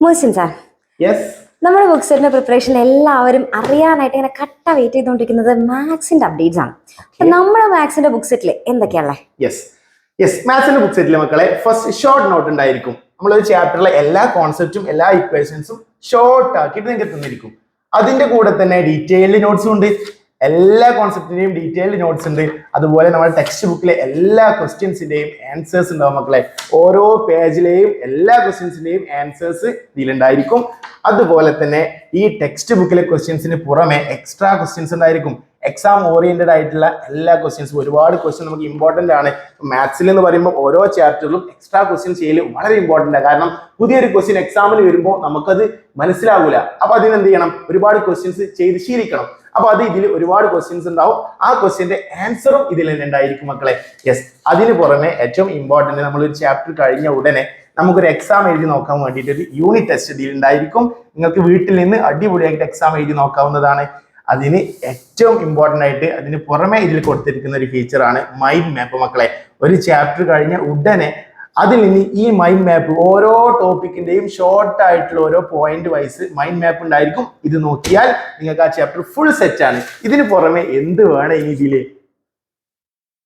Mohsin sir, yes. നമ്മുടെ book സെറ്റിന്റെ preparation എല്ലാവരും അറിയാനായിട്ട് ഇങ്ങനെ കട്ട വെയിറ്റ് ചെയ്തുകൊണ്ടിരിക്കുന്നത് മാത്സിന്റെ അപ്ഡേറ്റ്സ് ആണ്. അപ്പൊ നമ്മുടെ മാത്സിന്റെ ബുക്ക് സെറ്റിൽ എന്തൊക്കെയാണല്ലേ? മാത്സിന്റെ ബുക്ക് സെറ്റിലെ മക്കളെ ഫസ്റ്റ് ഷോർട്ട് നോട്ട് ഉണ്ടായിരിക്കും. നമ്മളൊരു ചാപ്റ്ററിലെ എല്ലാ കോൺസെപ്റ്റും എല്ലാ ഇക്വേഷൻസും ഷോർട്ട് ആക്കിയിട്ട് നിങ്ങൾക്ക് തന്നിരിക്കും. അതിന്റെ കൂടെ തന്നെ ഡീറ്റെയിൽഡ് നോട്ട്സും ഉണ്ട്. എല്ലാ കോൺസെപ്റ്റിന്റെയും ഡീറ്റെയിൽഡ് നോട്ട്സ് ഉണ്ട്. അതുപോലെ നമ്മുടെ ടെക്സ്റ്റ് ബുക്കിലെ എല്ലാ ക്വസ്റ്റ്യൻസിന്റെയും ആൻസേഴ്സ് ഉണ്ടാവും മക്കളെ. ഓരോ പേജിലെയും എല്ലാ ക്വസ്റ്റ്യൻസിന്റെയും ആൻസേഴ്സ് ഇതിലുണ്ടായിരിക്കും. അതുപോലെ തന്നെ ഈ ടെക്സ്റ്റ് ബുക്കിലെ ക്വസ്റ്റ്യൻസിന് പുറമെ എക്സ്ട്രാ ക്വസ്റ്റ്യൻസ് ഉണ്ടായിരിക്കും. എക്സാം ഓറിയന്റഡ് ആയിട്ടുള്ള എല്ലാ ക്വസ്റ്റ്യൻസും, ഒരുപാട് ക്വസ്റ്റ്യൻ നമുക്ക് ഇമ്പോർട്ടന്റ് ആണ്. മാത്സിൽ എന്ന് പറയുമ്പോൾ ഓരോ ചാപ്റ്ററിലും എക്സ്ട്രാ ക്വസ്റ്റ്യൻ ചെയ്യൽ വളരെ ഇമ്പോർട്ടന്റ് ആണ്. കാരണം പുതിയൊരു ക്വസ്റ്റ്യൻ എക്സാമിന് വരുമ്പോൾ നമുക്കത് മനസ്സിലാവില്ല. അപ്പൊ അതിനെന്ത് ചെയ്യണം? ഒരുപാട് ക്വസ്റ്റ്യൻസ് ചെയ്ത് ശീലിക്കണം. അപ്പൊ അത് ഇതിൽ ഒരുപാട് ക്വസ്റ്റ്യൻസ് ഉണ്ടാവും. ആ ക്വസ്റ്റ്യന്റെ ആൻസറും ഇതിൽ തന്നെ ഉണ്ടായിരിക്കും മക്കളെ. അതിന് പുറമെ ഏറ്റവും ഇമ്പോർട്ടന്റ്, നമ്മളൊരു ചാപ്റ്റർ കഴിഞ്ഞ ഉടനെ നമുക്കൊരു എക്സാം എഴുതി നോക്കാൻ വേണ്ടിയിട്ട് ഒരു യൂണിറ്റ് ടെസ്റ്റ് ഇതിൽ ഉണ്ടായിരിക്കും. നിങ്ങൾക്ക് വീട്ടിൽ നിന്ന് അടിപൊളിയായിട്ട് എക്സാം എഴുതി നോക്കാവുന്നതാണ്. അതിന് ഏറ്റവും ഇമ്പോർട്ടന്റ് ആയിട്ട് അതിന് പുറമെ ഇതിൽ കൊടുത്തിരിക്കുന്ന ഒരു ഫീച്ചറാണ് മൈൻഡ് മാപ്പ് മക്കളെ. ഒരു ചാപ്റ്റർ കഴിഞ്ഞ ഉടനെ അതിൽ നിന്ന് ഈ മൈൻഡ് മാപ്പ് ഓരോ ടോപ്പിക്കിന്റെയും ഷോർട്ട് ആയിട്ടുള്ള ഓരോ പോയിന്റ് വൈസ് മൈൻഡ് മാപ്പ് ഉണ്ടായിരിക്കും. ഇത് നോക്കിയാൽ നിങ്ങൾക്ക് ആ ചാപ്റ്റർ ഫുൾ സെറ്റ് ആണ്. ഇതിന് പുറമെ എന്ത് വേണം ഇനി ഇതില്?